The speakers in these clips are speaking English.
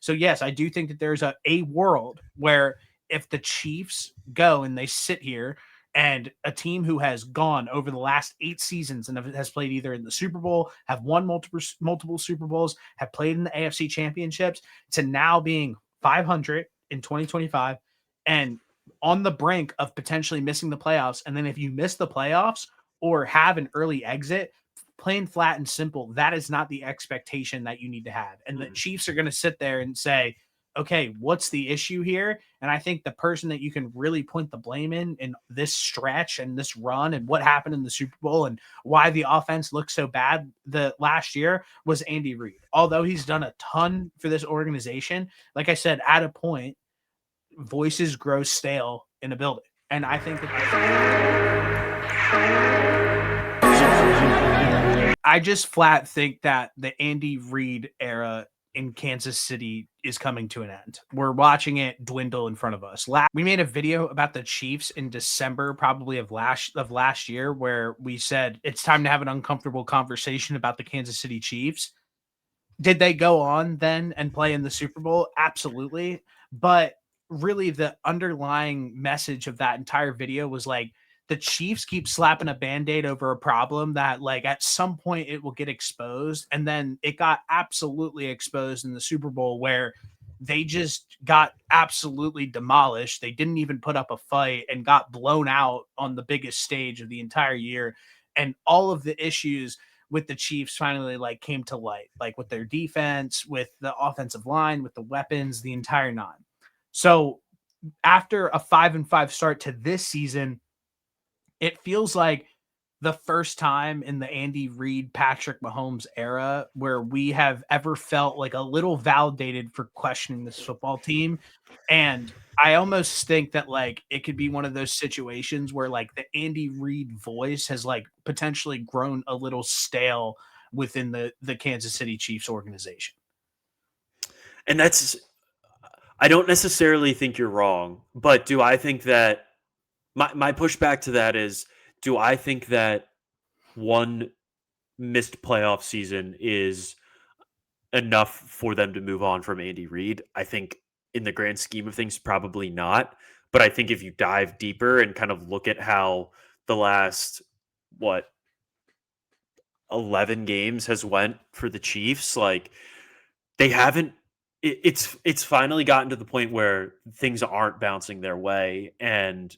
So yes, I do think that there's a world where if the Chiefs go and they sit here and a team who has gone over the last 8 seasons and has played either in the Super Bowl, have won multiple Super Bowls, have played in the AFC championships, to now being 500 in 2025 and on the brink of potentially missing the playoffs. And then if you miss the playoffs or have an early exit, plain flat and simple, that is not the expectation that you need to have. And the Chiefs are going to sit there and say, okay, what's the issue here? And I think the person that you can really point the blame in this stretch and this run and what happened in the Super Bowl and why the offense looked so bad the last year was Andy Reid. Although he's done a ton for this organization, like I said, at a point, voices grow stale in a building. And I think I just flat think that the Andy Reid era in Kansas City is coming to an end. We're watching it dwindle in front of us. We made a video about the Chiefs in December, probably of last year, where we said it's time to have an uncomfortable conversation about the Kansas City Chiefs. Did they go on then and play in the Super Bowl? Absolutely. But really the underlying message of that entire video was like, the Chiefs keep slapping a Band-Aid over a problem that like at some point it will get exposed. And then it got absolutely exposed in the Super Bowl where they just got absolutely demolished. They didn't even put up a fight and got blown out on the biggest stage of the entire year. And all of the issues with the Chiefs finally like came to light, like with their defense, with the offensive line, with the weapons, the entire nine. So after a 5-5 start to this season, it feels like the first time in the Andy Reid, Patrick Mahomes era where we have ever felt like a little validated for questioning this football team. And I almost think that like it could be one of those situations where like the Andy Reid voice has like potentially grown a little stale within the Kansas City Chiefs organization. And I don't necessarily think you're wrong, but do I think that my pushback to that is, do I think that one missed playoff season is enough for them to move on from Andy Reid? I think in the grand scheme of things, probably not. But I think if you dive deeper and kind of look at how the last, 11 games has went for the Chiefs, like they haven't, it's finally gotten to the point where things aren't bouncing their way and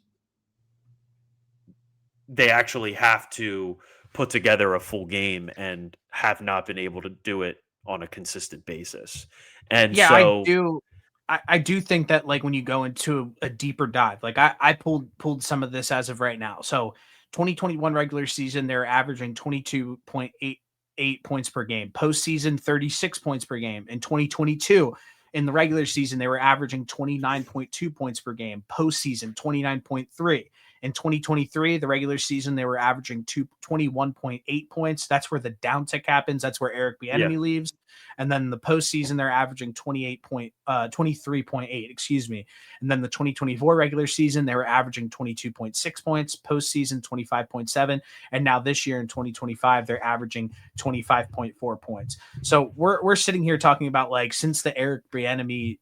they actually have to put together a full game and have not been able to do it on a consistent basis. And Yeah, so I do think that like when you go into a deeper dive, like I pulled some of this as of right now. So 2021 regular season, they're averaging 22.88 points per game. Postseason, 36 points per game. In 2022, in the regular season, they were averaging 29.2 points per game. Postseason, 29.3. In 2023, the regular season, they were averaging 21.8 points. That's where the downtick happens. That's where Eric yeah, Bieniemy leaves. And then the postseason, they're averaging 23.8, excuse me. And then the 2024 regular season, they were averaging 22.6 points, postseason 25.7. And now this year in 2025, they're averaging 25.4 points. So we're sitting here talking about like since the Eric Bieniemy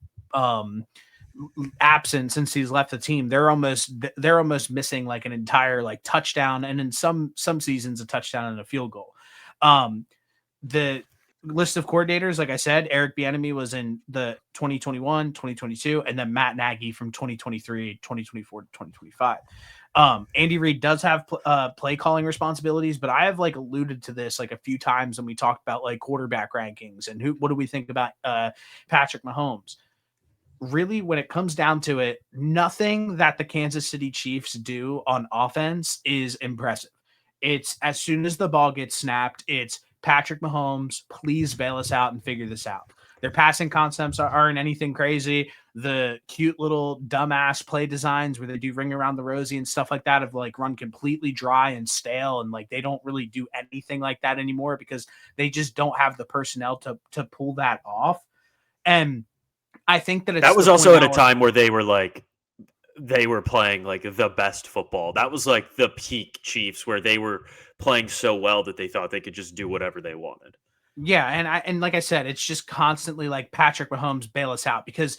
absent, since he's left the team, they're almost missing like an entire like touchdown, and in some seasons a touchdown and a field goal. The list of coordinators, like I said, Eric Bieniemy was in the 2021, 2022, and then Matt Nagy from 2023, 2024 to 2025. Andy Reid does have play calling responsibilities, but I have like alluded to this like a few times when we talked about like quarterback rankings and what do we think about Patrick Mahomes. Really, when it comes down to it, nothing that the Kansas City Chiefs do on offense is impressive. It's as soon as the ball gets snapped, it's Patrick Mahomes, please bail us out and figure this out. Their passing concepts aren't anything crazy. The cute little dumbass play designs where they do ring around the rosy and stuff like that have like run completely dry and stale, and like they don't really do anything like that anymore because they just don't have the personnel to pull that off. And I think that it's that was also at a time where they were playing like the best football. That was like the peak Chiefs where they were playing so well that they thought they could just do whatever they wanted. Yeah, and like I said, it's just constantly like Patrick Mahomes bail us out because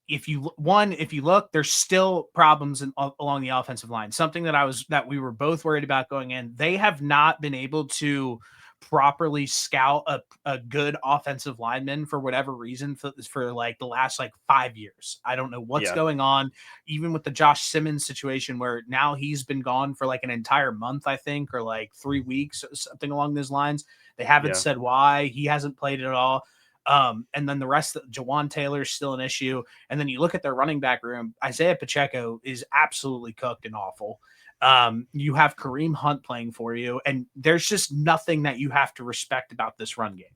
if you look, there's still problems along the offensive line. Something that we were both worried about going in. They have not been able to properly scout a good offensive lineman for whatever reason for like the last like 5 years. I don't know what's Yeah, going on, even with the Josh Simmons situation where now he's been gone for like an entire month, I think, or like 3 weeks, something along those lines. They haven't yeah, said why. He hasn't played at all. And then the rest of Jawan Taylor is still an issue. And then you look at their running back room, Isaiah Pacheco is absolutely cooked and awful. You have Kareem Hunt playing for you, and there's just nothing that you have to respect about this run game.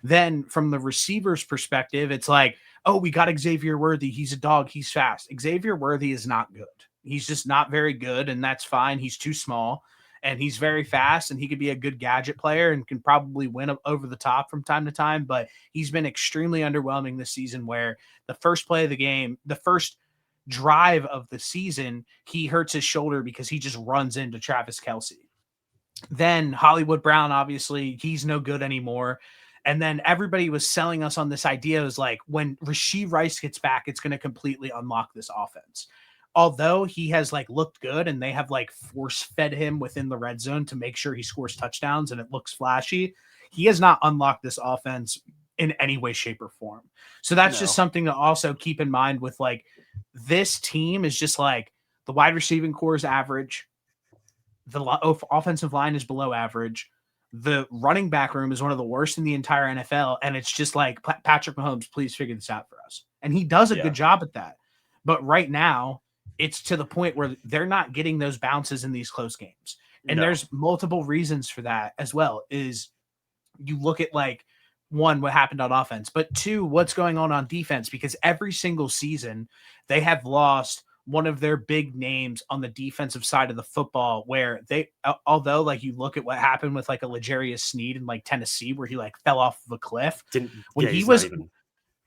Then from the receiver's perspective, it's like, oh, we got Xavier Worthy. He's a dog. He's fast. Xavier Worthy is not good. He's just not very good, and that's fine. He's too small, and he's very fast, and he could be a good gadget player and can probably win over the top from time to time. But he's been extremely underwhelming this season. Where the first play of the game, the first drive of the season, he hurts his shoulder because he just runs into Travis Kelce. Then Hollywood Brown, obviously, he's no good anymore. And then everybody was selling us on this idea was like when Rashee Rice gets back, it's going to completely unlock this offense. Although he has like looked good and they have like force fed him within the red zone to make sure he scores touchdowns and it looks flashy, he has not unlocked this offense in any way, shape, or form. So that's just no, something to also keep in mind with like this team is just like the wide receiving core is average. The offensive line is below average. The running back room is one of the worst in the entire NFL. And it's just like, Patrick Mahomes, please figure this out for us. And he does a yeah, good job at that. But right now, it's to the point where they're not getting those bounces in these close games. And no, there's multiple reasons for that as well. Is you look at like one, what happened on offense, but two, what's going on defense, because every single season they have lost one of their big names on the defensive side of the football where although like you look at what happened with like a L'Jarius Sneed in like Tennessee where he like fell off of a cliff didn't. when Yeah, he he's not was even.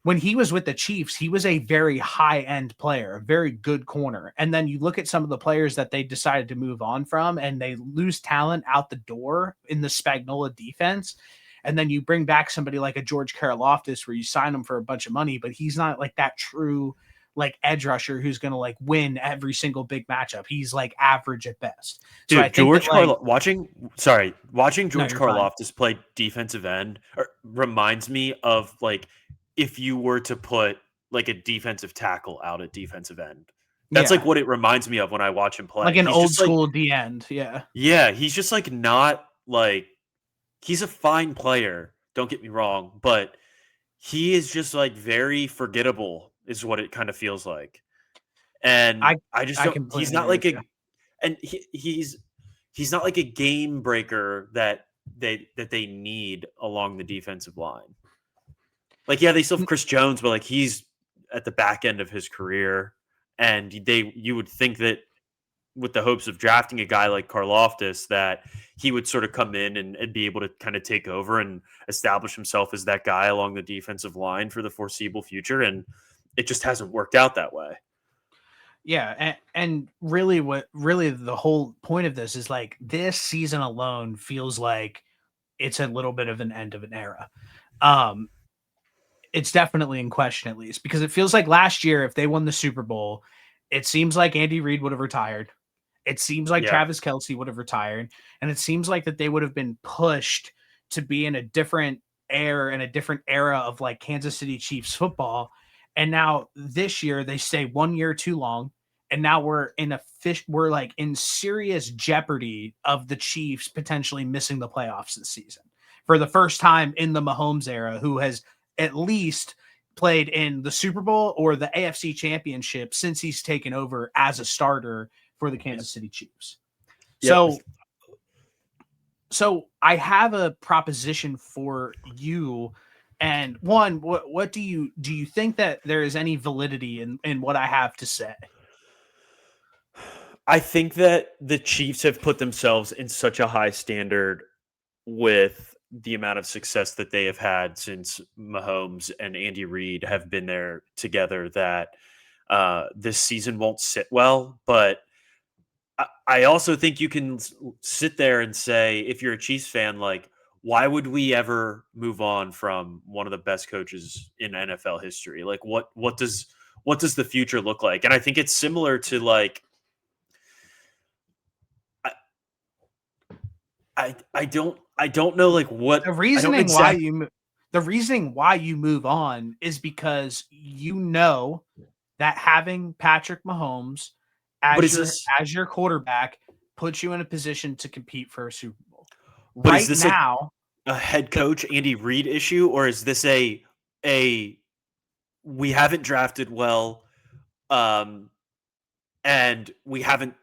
when he was with the Chiefs, he was a very high end player, a very good corner. And then you look at some of the players that they decided to move on from, and they lose talent out the door in the Spagnola defense. And then you bring back somebody like a George Karlaftis where you sign him for a bunch of money, but he's not like that true like edge rusher who's going to like win every single big matchup. He's like average at best. So I Dude, think that like, watching no, George you're fine. Karlaftis play defensive end reminds me of like if you were to put like a defensive tackle out at defensive end. That's like Yeah. what it reminds me of when I watch him Like play. an He's old just like, school D end. Yeah. yeah, he's just like not like he's a fine player, don't get me wrong, but he is just like very forgettable is what it kind of feels like. And I I just I don't he's completely not agree like with you. a and he's not like a game breaker that they need along the defensive line. Like, yeah, they still have Chris Jones, but like he's at the back end of his career, and you would think that with the hopes of drafting a guy like Karloftis that he would sort of come in and be able to kind of take over and establish himself as that guy along the defensive line for the foreseeable future, and it just hasn't worked out that way. Yeah, and really what really the whole point of this is like this season alone feels like it's a little bit of an end of an era. Um it's definitely in question at least because it feels like last year if they won the Super Bowl, it seems like Andy Reid would have retired. It seems like Yeah. Travis Kelce would have retired, and it seems like that they would have been pushed to be in a different era of like Kansas City Chiefs football. And now this year they stay 1 year too long, and now we're like in serious jeopardy of the Chiefs potentially missing the playoffs this season for the first time in the Mahomes era, who has at least played in the Super Bowl or the AFC Championship since he's taken over as a starter for the Yep. Kansas City Chiefs. Yep. So I have a proposition for you. And one, what do you think that there is any validity in what I have to say? I think that the Chiefs have put themselves in such a high standard with the amount of success that they have had since Mahomes and Andy Reid have been there together that this season won't sit well. But I also think you can sit there and say, if you're a Chiefs fan, like, why would we ever move on from one of the best coaches in NFL history? Like what does the future look like? And I think it's similar to like I don't know like what The I don't reasoning why exact you the reasoning why you move on is because you know that having Patrick Mahomes but is this as your quarterback puts you in a position to compete for a Super Bowl. but is Right this now, a head the coach Andy Reid issue, or is this a we haven't drafted well, um and we haven't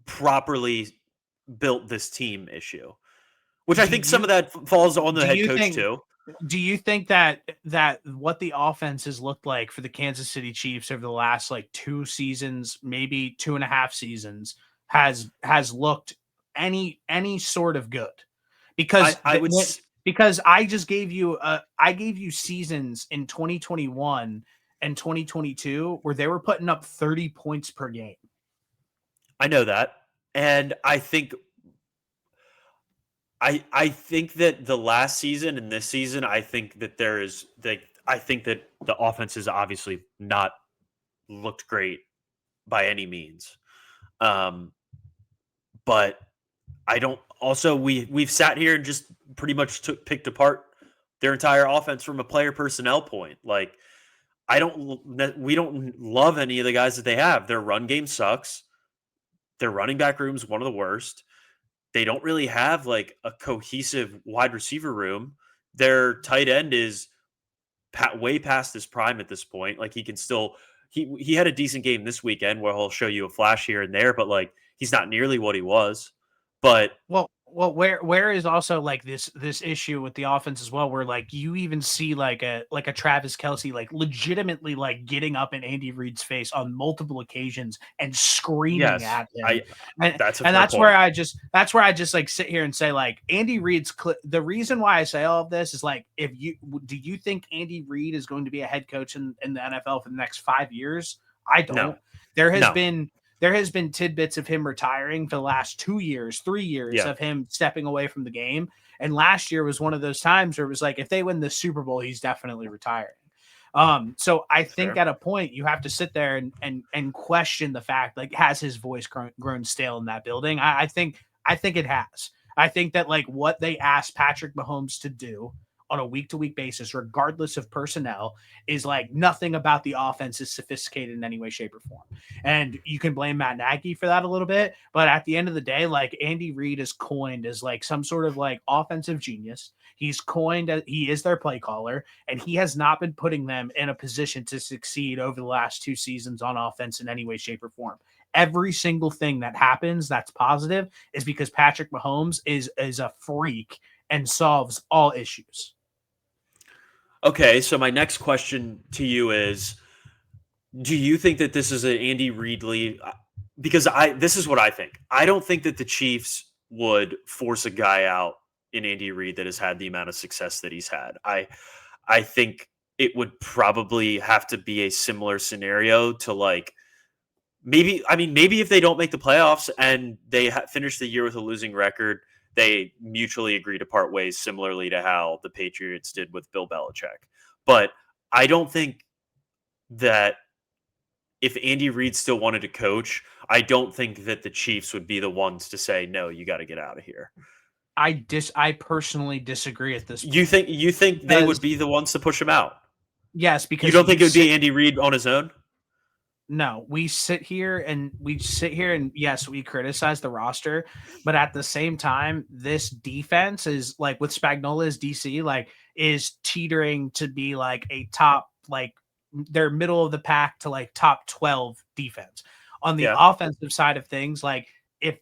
properly built this team issue? Which I do think some of you that falls on the do head you coach think too. that what the offense has looked like for the Kansas City Chiefs over the last like 2 seasons, maybe 2.5 seasons, has looked any sort of good? Because I would because I gave you seasons in 2021 and 2022 where they were putting up 30 points per game. I know that. And I think that the last season and this season, I think that there is like I think that the offense has obviously not looked great by any means. Um, but I don't also we've sat here and just pretty much picked apart their entire offense from a player personnel point. Like we don't love any of the guys that they have. Their run game sucks. Their running back room's one of the worst. They don't really have like a cohesive wide receiver room. Their tight end is way past his prime at this point. Like he can still he had a decent game this weekend where he'll show you a flash here and there, but like he's not nearly what he was. But Where is also like this issue with the offense as well, where like you even see like a Travis Kelce like legitimately like getting up in Andy Reid's face on multiple occasions and screaming yes, at him, I and that's a and fair point. that's where I just like sit here and say like Andy Reid's the reason why I say all of this is like if you do you think Andy Reid is going to be a head coach in the NFL for the next 5 years? I No, don't. There has no, been there has been tidbits of him retiring for the last 2 years, 3 years yeah, of him stepping away from the game. And last year was one of those times where it was like, if they win the Super Bowl, he's definitely retiring. So I that's think fair. at a point you have to sit there and question the fact, like, has his voice grown stale in that building? I think it has. I think that like what they asked Patrick Mahomes to do on a week to week basis, regardless of personnel, is like nothing about the offense is sophisticated in any way, shape, or form. And you can blame Matt Nagy for that a little bit. But at the end of the day, like Andy Reid is coined as like some sort of like offensive genius. He's coined as he is their play caller, and he has not been putting them in a position to succeed over the last 2 seasons on offense in any way, shape, or form. Every single thing that happens that's positive is because Patrick Mahomes is a freak and solves all issues. Okay, so my next question to you is: do you think that this is an Andy Reid lead? Because this is what I think. I don't think that the Chiefs would force a guy out in Andy Reid that has had the amount of success that he's had. I think it would probably have to be a similar scenario to like maybe if they don't make the playoffs and they finish the year with a losing record, they mutually agree to part ways, similarly to how the Patriots did with Bill Belichick. But I don't think that if Andy Reid still wanted to coach, I don't think that the Chiefs would be the ones to say, no, you got to get out of here. I personally disagree at this You point think they because would be the ones to push him out? yes, You because don't think you it would be sit Andy Reid on his own? no, we sit here and yes, we criticize the roster, but at the same time, this defense is like with Spagnola's DC, like is teetering to be like a top, like they're middle of the pack to like top 12 defense. On the Yeah. offensive side of things, like if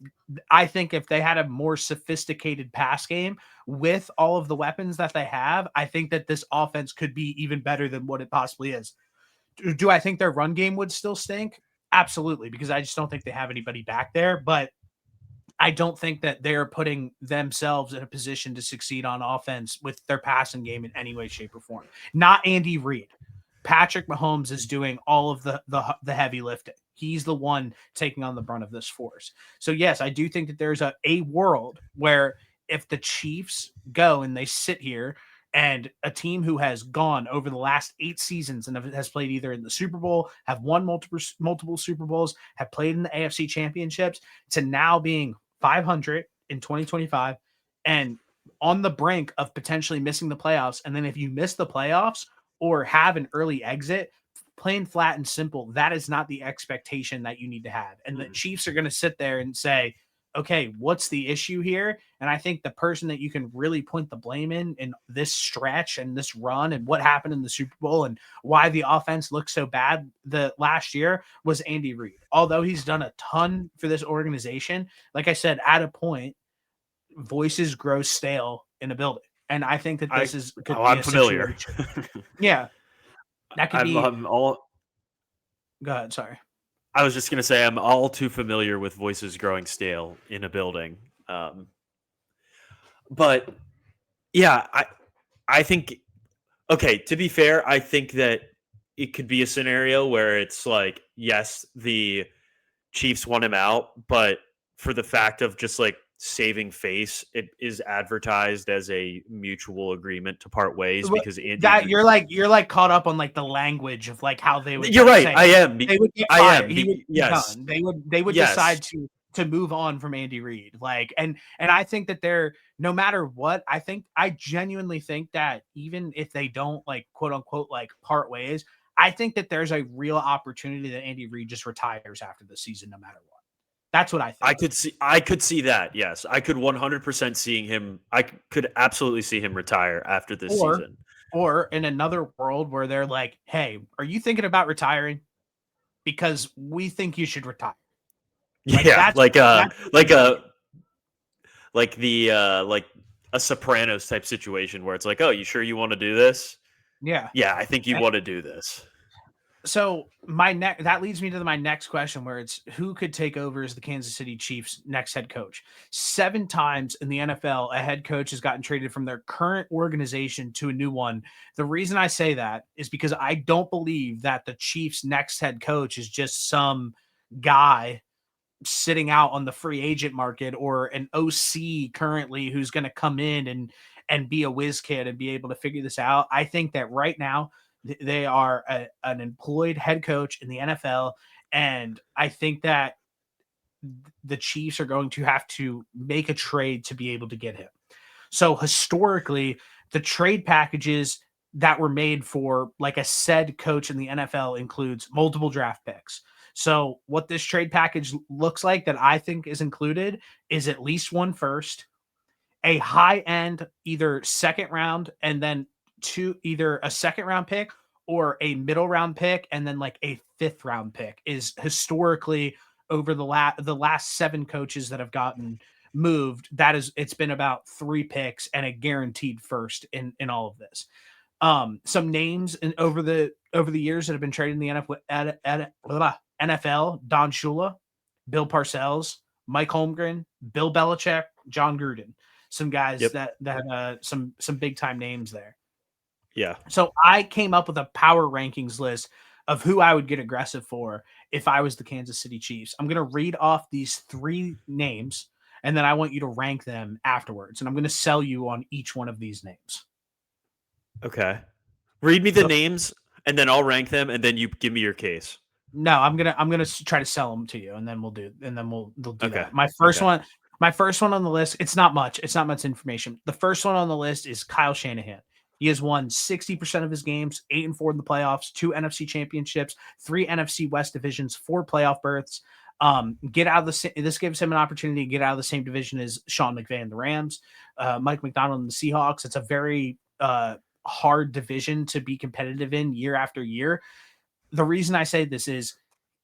I think if they had a more sophisticated pass game with all of the weapons that they have, I think that this offense could be even better than what it possibly is. Do I think their run game would still stink? Absolutely, because I just don't think they have anybody back there. But I don't think that they're putting themselves in a position to succeed on offense with their passing game in any way, shape, or form. Not Andy Reid. Patrick Mahomes is doing all of the heavy lifting. He's the one taking on the brunt of this force. So yes, I do think that there's a world where if the Chiefs go and they sit here and a team who has gone over the last 8 seasons and has played either in the Super Bowl, have won multiple Super Bowls, have played in the AFC Championships, to now being 500 in 2025 and on the brink of potentially missing the playoffs. And then if you miss the playoffs or have an early exit, plain flat and simple, that is not the expectation that you need to have. And the Chiefs are going to sit there and say, okay, what's the issue here? And I think the person that you can really point the blame in this stretch and this run and what happened in the Super Bowl and why the offense looked so bad the last year was Andy Reid. Although he's done a ton for this organization, like I said, at a point, voices grow stale in a building. And I think that this could be I'm a familiar. Yeah. That could be. I'm all. Go ahead. Sorry. I was just going to say I'm all too familiar with voices growing stale in a building. But yeah, I think, okay, to be fair, I think that it could be a scenario where it's like, yes, the Chiefs want him out, but for the fact of just like saving face, it is advertised as a mutual agreement to part ways because Andy that you're like caught up on like the language of like how they would. You're right. Say, I am. They would get I fired. am. He would be Yes. done. They would Yes. decide to move on from Andy Reid. Like, and I think that they're, no matter what, I genuinely think that even if they don't like quote unquote like part ways, I think that there's a real opportunity that Andy Reid just retires after the season, no matter what. That's what I think. I could see that. Yes, I could 100% seeing him. I could absolutely see him retire after this season. Or in another world where they're like, "Hey, are you thinking about retiring? Because we think you should retire." Like, yeah, like a Sopranos type situation where it's like, "Oh, you sure you want to do this?" Yeah, yeah, I think you want to do this. So that leads me to my next question, where it's who could take over as the Kansas City Chiefs' next head coach? 7 times in the NFL, a head coach has gotten traded from their current organization to a new one. The reason I say that is because I don't believe that the Chiefs' next head coach is just some guy sitting out on the free agent market or an OC currently who's going to come in and be a whiz kid and be able to figure this out. I think that right now they are an employed head coach in the NFL, and I think that the Chiefs are going to have to make a trade to be able to get him. So historically, the trade packages that were made for like a said coach in the NFL includes multiple draft picks. So what this trade package looks like that I think is included is at least 1 first, a high end either second round, and then either a second round pick or a middle round pick, and then like a 5th round pick is historically over the last 7 coaches that have gotten moved. It's been about 3 picks and a guaranteed first in all of this. Some names over the years that have been traded in the NFL: Don Shula, Bill Parcells, Mike Holmgren, Bill Belichick, John Gruden. Some guys that have some big time names there. Yeah. So I came up with a power rankings list of who I would get aggressive for if I was the Kansas City Chiefs. I'm going to read off these 3 names, and then I want you to rank them afterwards. And I'm going to sell you on each one of these names. Okay. Read me the names, and then I'll rank them, and then you give me your case. No, I'm gonna try to sell them to you, and then we'll do okay. that. My first one on the list. It's not much information. The first one on the list is Kyle Shanahan. He has won 60% of his games, 8-4 in the playoffs, 2 NFC championships, 3 NFC West divisions, 4 playoff berths. This gives him an opportunity to get out of the same division as Sean McVay and the Rams, Mike McDonald and the Seahawks. It's a very hard division to be competitive in year after year. The reason I say this is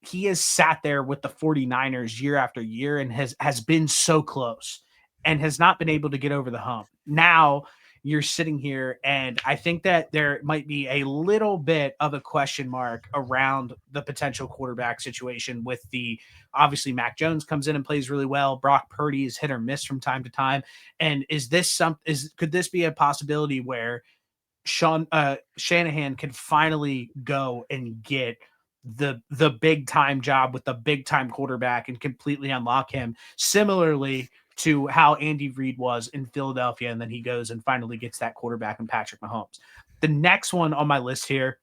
he has sat there with the 49ers year after year and has been so close and has not been able to get over the hump. Now you're sitting here, and I think that there might be a little bit of a question mark around the potential quarterback situation with obviously Mac Jones comes in and plays really well. Brock Purdy is hit or miss from time to time. And could this be a possibility where Shanahan can finally go and get the big time job with the big time quarterback and completely unlock him, similarly to how Andy Reid was in Philadelphia, and then he goes and finally gets that quarterback in Patrick Mahomes. The next one on my list here,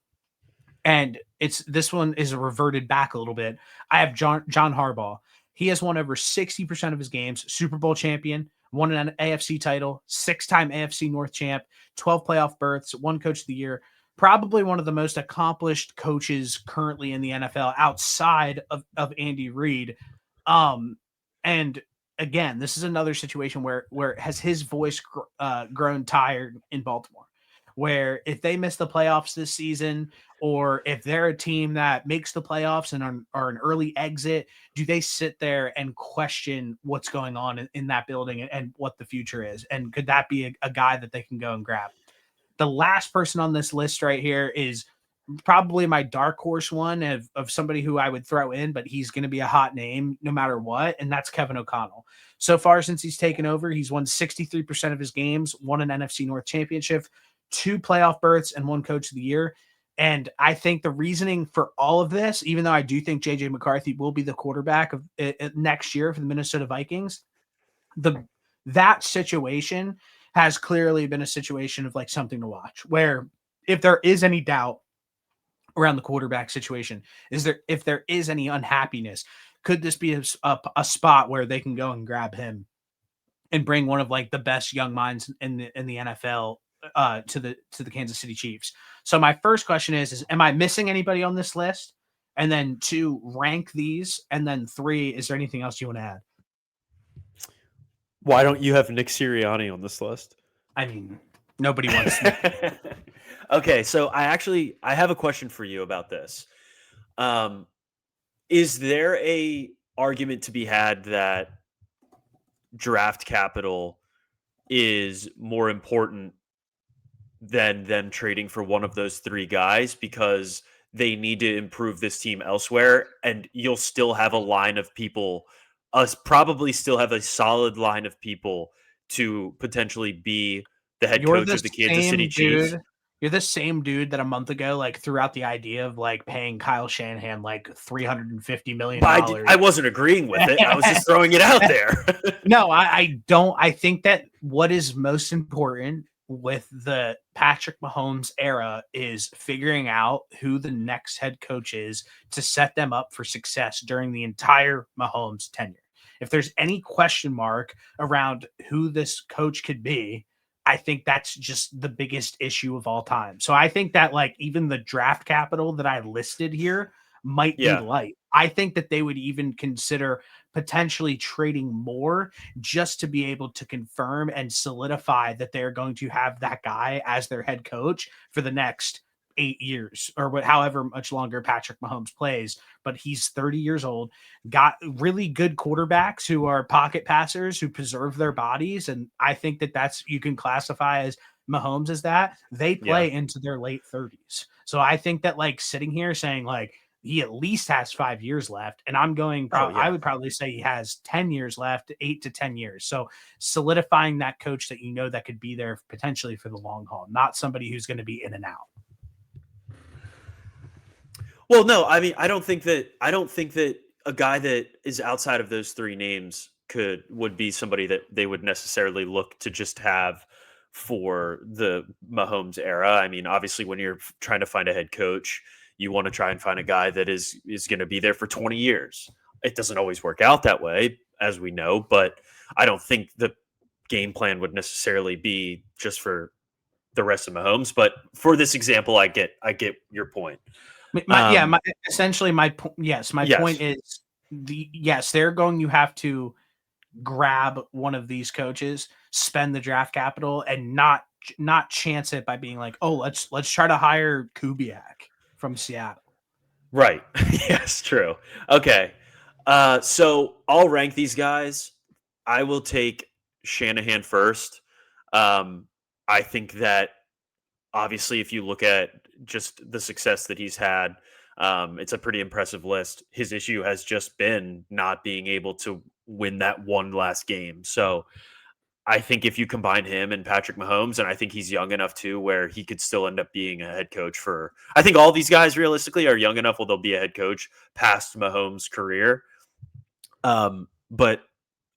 and this one is reverted back a little bit. I have John Harbaugh. He has won over 60% of his games, Super Bowl champion, won an AFC title, 6-time AFC North champ, 12 playoff berths, one coach of the year, probably one of the most accomplished coaches currently in the NFL outside of Andy Reid. And again, this is another situation where has his voice grown tired in Baltimore, where if they miss the playoffs this season, or if they're a team that makes the playoffs and are an early exit, do they sit there and question what's going on in that building and what the future is? And could that be a guy that they can go and grab? The last person on this list right here is probably my dark horse one of somebody who I would throw in, but he's going to be a hot name no matter what, and that's Kevin O'Connell. So far since he's taken over, he's won 63% of his games, won an NFC North championship, 2 playoff berths, and 1 coach of the year. And I think the reasoning for all of this, even though I do think JJ McCarthy will be the quarterback of next year for the Minnesota Vikings, that situation has clearly been a situation of like something to watch, where if there is any doubt around the quarterback situation, if there is any unhappiness, could this be a spot where they can go and grab him and bring one of like the best young minds in the NFL to the Kansas City Chiefs? So my first question is am I missing anybody on this list? And then 2, rank these, and then 3, is there anything else you want to add? Why don't you have Nick Sirianni on this list? I mean, nobody wants to. Okay, so I have a question for you about this. Is there a argument to be had that draft capital is more important than them trading for one of those 3 guys because they need to improve this team elsewhere, and you'll still have a line of people, probably still have a solid line of people to potentially be the head coach of the Kansas City Chiefs? You're the same dude that a month ago like threw out the idea of like paying Kyle Shanahan like $350 million. I wasn't agreeing with it. I was just throwing it out there. No, I don't. I think that what is most important with the Patrick Mahomes era is figuring out who the next head coach is to set them up for success during the entire Mahomes tenure. If there's any question mark around who this coach could be, I think that's just the biggest issue of all time. So I think that like even the draft capital that I listed here might be light. I think that they would even consider potentially trading more just to be able to confirm and solidify that they're going to have that guy as their head coach for the next 8 years or however much longer Patrick Mahomes plays. But he's 30 years old, got really good quarterbacks who are pocket passers who preserve their bodies. And I think that you can classify as Mahomes as that. They play into their late 30s. So I think that like sitting here saying like, he at least has 5 years left. And I'm going, I would probably say he has 10 years left, 8 to 10 years. So solidifying that coach that that could be there potentially for the long haul, not somebody who's going to be in and out. Well, no, I mean, I don't think that a guy that is outside of those 3 names would be somebody that they would necessarily look to just have for the Mahomes era. I mean, obviously when you're trying to find a head coach, you want to try and find a guy that is going to be there for 20 years. It doesn't always work out that way, as we know, but I don't think the game plan would necessarily be just for the rest of Mahomes. But for this example, I get your point. My point is they're going to have to grab one of these coaches, spend the draft capital, and not chance it by being like, oh, let's try to hire Kubiak from Seattle. Right. Yes, true. Okay. So I'll rank these guys. I will take Shanahan first. I think that obviously if you look at just the success that he's had, it's a pretty impressive list. His issue has just been not being able to win that one last game. So I think if you combine him and Patrick Mahomes, and I think he's young enough too, where he could still end up being a head coach I think all these guys realistically are young enough where they'll be a head coach past Mahomes' career. But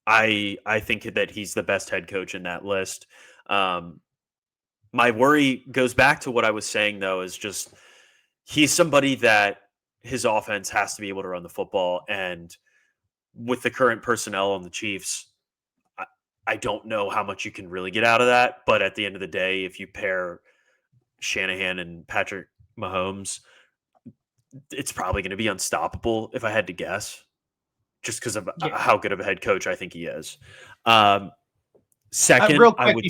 I think that he's the best head coach in that list. Um, my worry goes back to what I was saying though, is just he's somebody that his offense has to be able to run the football, and with the current personnel on the Chiefs, I, I don't know how much you can really get out of that. But at the end of the day, if you pair Shanahan and Patrick Mahomes, it's probably going to be unstoppable if I had to guess, just because of Yeah. how good of a head coach I think he is. Second, Real I quick would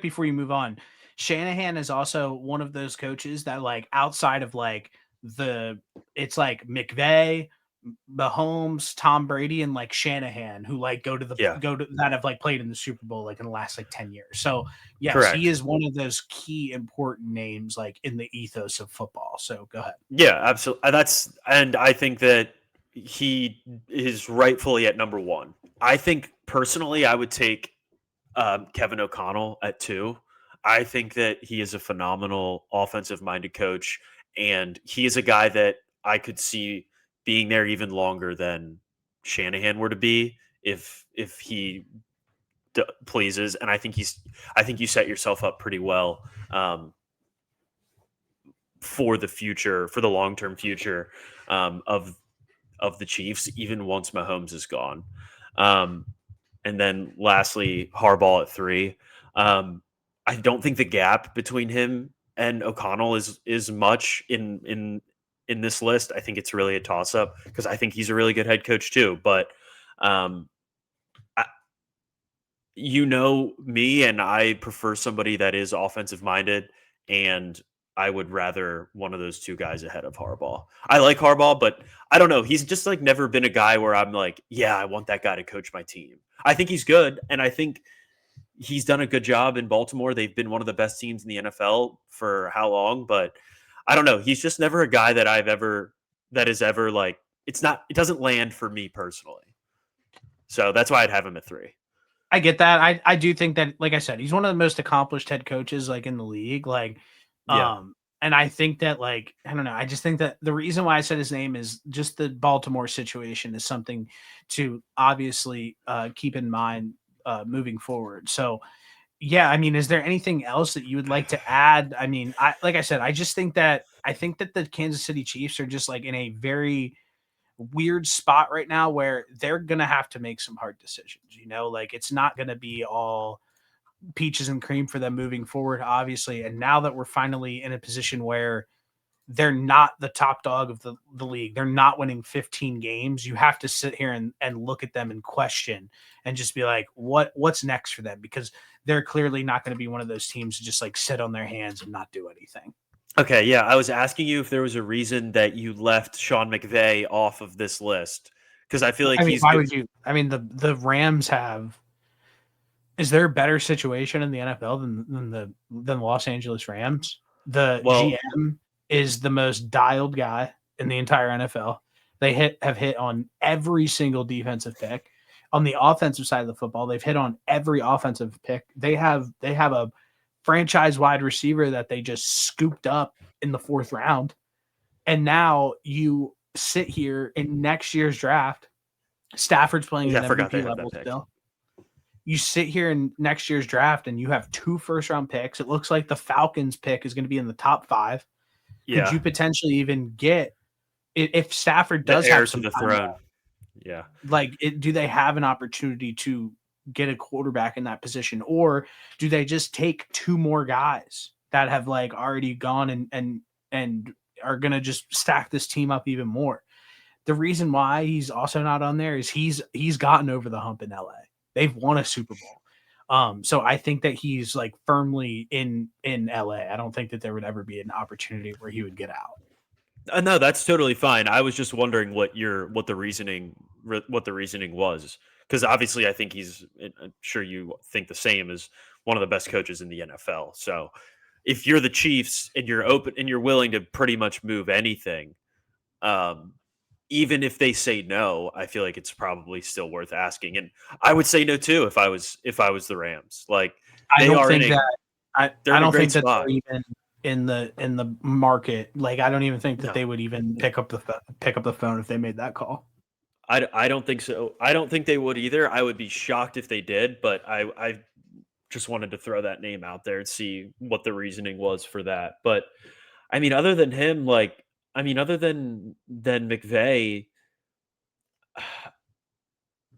before you move on, Shanahan is also one of those coaches that like outside of like it's like McVay, Mahomes, Tom Brady, and like Shanahan who like go to that have like played in the Super Bowl like in the last like 10 years. So yes, he correct. is one of those key important names like in the ethos of football. So go ahead. Yeah, absolutely. And I think that he is rightfully at number one. I think personally, I would take Kevin O'Connell at two. I think that he is a phenomenal offensive minded coach, and he is a guy that I could see being there even longer than Shanahan were to be if he pleases. And I think you set yourself up pretty well for the future, for the long term future of the Chiefs, even once Mahomes is gone. Um, and then lastly, Harbaugh at three. I don't think the gap between him and O'Connell is much in this list. I think it's really a toss up because I think he's a really good head coach too. But um, I, you know me, and I prefer somebody that is offensive minded, and I would rather one of those two guys ahead of Harbaugh. I like Harbaugh, but I don't know. He's just like never been a guy where I'm like, yeah, I want that guy to coach my team. I think he's good, and I think he's done a good job in Baltimore. They've been one of the best teams in the NFL for how long? But I don't know. He's just never a guy that is ever like it doesn't land for me personally. So that's why I'd have him at three. I get that. I do think that, like I said, he's one of the most accomplished head coaches like in the league. Like, Yeah. and I think that like I don't know. I just think that the reason why I said his name is just the Baltimore situation is something to obviously keep in mind moving forward. So yeah, I mean, is there anything else that you would like to add? I mean, like I said, I think that the Kansas City Chiefs are just like in a very weird spot right now where they're going to have to make some hard decisions, you know, like it's not going to be all peaches and cream for them moving forward, obviously. And now that we're finally in a position where they're not the top dog of the league, they're not winning 15 games, you have to sit here and look at them and question and just be like, what's next for them? Because they're clearly not going to be one of those teams to just like sit on their hands and not do anything. Okay, yeah, I was asking you if there was a reason that you left Sean McVay off of this list because I feel like I mean, he's why good. would you? I mean, the Rams have. Is there a better situation in the NFL than the Los Angeles Rams? The Well, GM is the most dialed guy in the entire NFL. They have hit on every single defensive pick. On the offensive side of the football, they've hit on every offensive pick. They have a franchise wide receiver that they just scooped up in the fourth round. And now you sit here in next year's draft. Stafford's playing yeah, at I an forgot they MVP had level that pick. still. You sit here in next year's draft and you have 2 first round picks. It looks like the Falcons pick is going to be in the top 5. Could Yeah, you potentially even get if Stafford the does have heir to some the time throne. left, Yeah. like do they have an opportunity to get a quarterback in that position, or do they just take 2 more guys that have like already gone and are going to just stack this team up even more? The reason why he's also not on there is he's gotten over the hump in LA. They've won a Super Bowl. So I think that he's like firmly in LA. I don't think that there would ever be an opportunity where he would get out. No, that's totally fine. I was just wondering what the reasoning was because obviously I think I'm sure you think the same as one of the best coaches in the NFL. So if you're the Chiefs and you're open and you're willing to pretty much move anything, um, even if they say no, I feel like it's probably still worth asking. And I would say no too if I was the Rams. Like I they don't are in think a that they're I in a don't great think that spot. they're even in the market. Like I don't even think that No, they would even pick up the phone if they made that call. I don't think so. I don't think they would either. I would be shocked if they did, but I just wanted to throw that name out there and see what the reasoning was for that. But I mean, other than him, like, I mean, other than McVay, there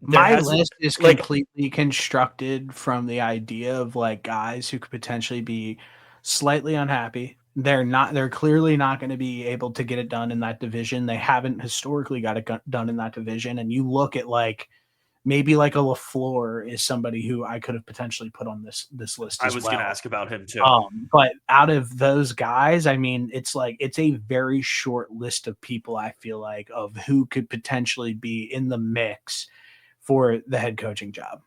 My hasn't list is like completely constructed from the idea of like guys who could potentially be slightly unhappy. They're clearly not going to be able to get it done in that division. They haven't historically got it done in that division. And you look at like maybe like a LaFleur is somebody who I could have potentially put on this list I as was going to well. ask about him too. But out of those guys, I mean, it's like it's a very short list of people I feel like of who could potentially be in the mix for the head coaching job.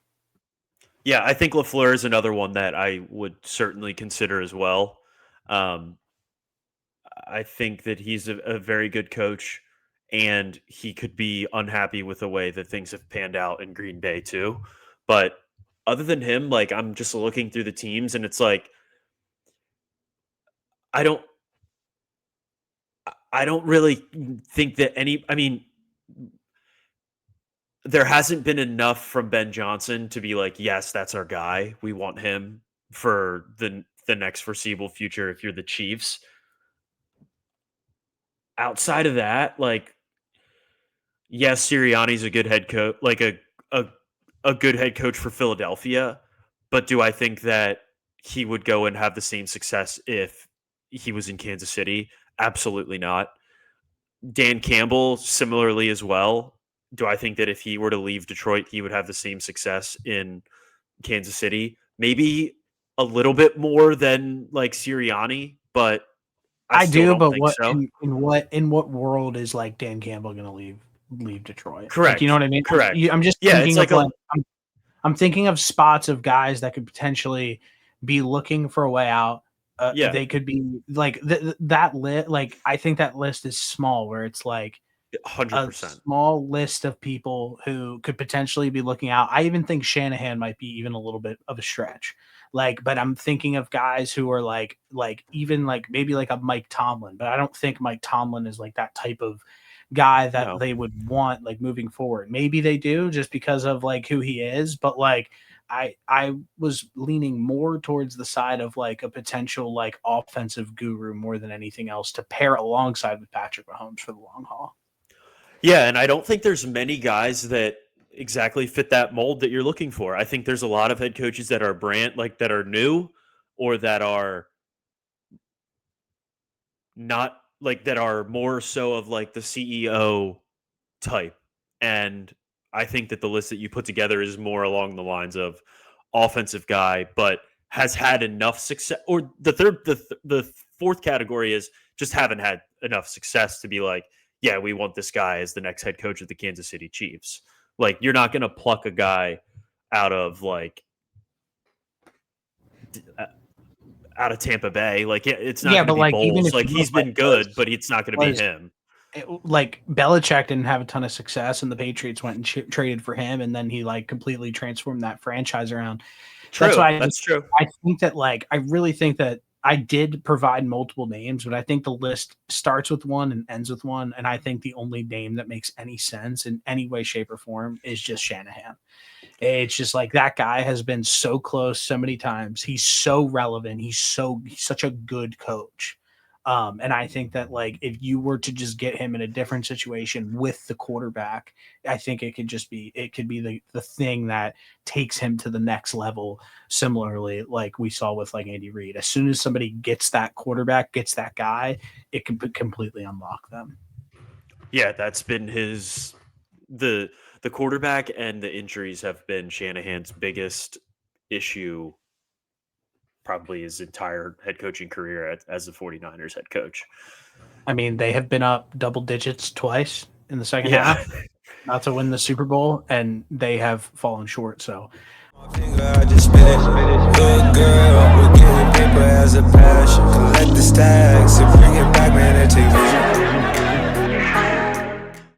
Yeah, I think LaFleur is another one that I would certainly consider as well. Um, I think that he's a very good coach, and he could be unhappy with the way that things have panned out in Green Bay too. But other than him, like I'm just looking through the teams, and it's like I don't, I don't really think that any. I mean, there hasn't been enough from Ben Johnson to be like, yes, that's our guy. We want him for the next foreseeable future. If you're the Chiefs, outside of that, like yes, Sirianni's a good head coach, like a a good head coach for Philadelphia. But do I think that he would go and have the same success if he was in Kansas City? Absolutely not. Dan Campbell, similarly as well. Do I think that if he were to leave Detroit, he would have the same success in Kansas City? Maybe a little bit more than like Sirianni, but I I still do, don't but think what so. in what world is like Dan Campbell going to leave Detroit? Like, you know Correct. what I mean? Correct. I'm just Yeah, it's thinking like of a like I'm thinking of spots of guys that could potentially be looking for a way out. yeah, They could be like that lit. Like I think that list is small, where it's like a 100%. small list of people who could potentially be looking out. I even think Shanahan might be even a little bit of a stretch. Like, but I'm thinking of guys who are like even like maybe like a Mike Tomlin, but I don't think Mike Tomlin is like that type of guy that No. they would want like moving forward. Maybe they do just because of like who he is, but like I was leaning more towards the side of like a potential like offensive guru more than anything else to pair alongside with Patrick Mahomes for the long haul. Yeah, and I don't think there's many guys that exactly fit that mold that you're looking for. I think there's a lot of head coaches that are that are new or that are not like that are more so of like the CEO type. And I think that the list that you put together is more along the lines of offensive guy, but has had enough success. Or the fourth category is just haven't had enough success to be like, yeah, we want this guy as the next head coach of the Kansas City Chiefs. Like, you're not going to pluck a guy out of like uh, out of Tampa Bay. Like, it's not Yeah, going to but be like even Bowles. if Like, you look he's like been good, but it's not going to be him. like Belichick didn't have a ton of success, and the Patriots went and traded for him, and then he like completely transformed that franchise around. That's True. why That's true. I think that like I really think that I did provide multiple names, but I think the list starts with one and ends with one, and I think the only name that makes any sense in any way, shape, or form is just Shanahan. It's just like that guy has been so close so many times. He's so relevant. He's such a good coach. And I think that like if you were to just get him in a different situation with the quarterback, I think it could be the thing that takes him to the next level. Similarly, like we saw with like Andy Reid, as soon as somebody gets that quarterback, gets that guy, it can completely unlock them. Yeah, that's been the quarterback and the injuries have been Shanahan's biggest issue probably his entire head coaching career as the 49ers head coach. I mean, they have been up double digits twice in the second Yeah. half, not to win the Super Bowl, and they have fallen short. So I just spit it.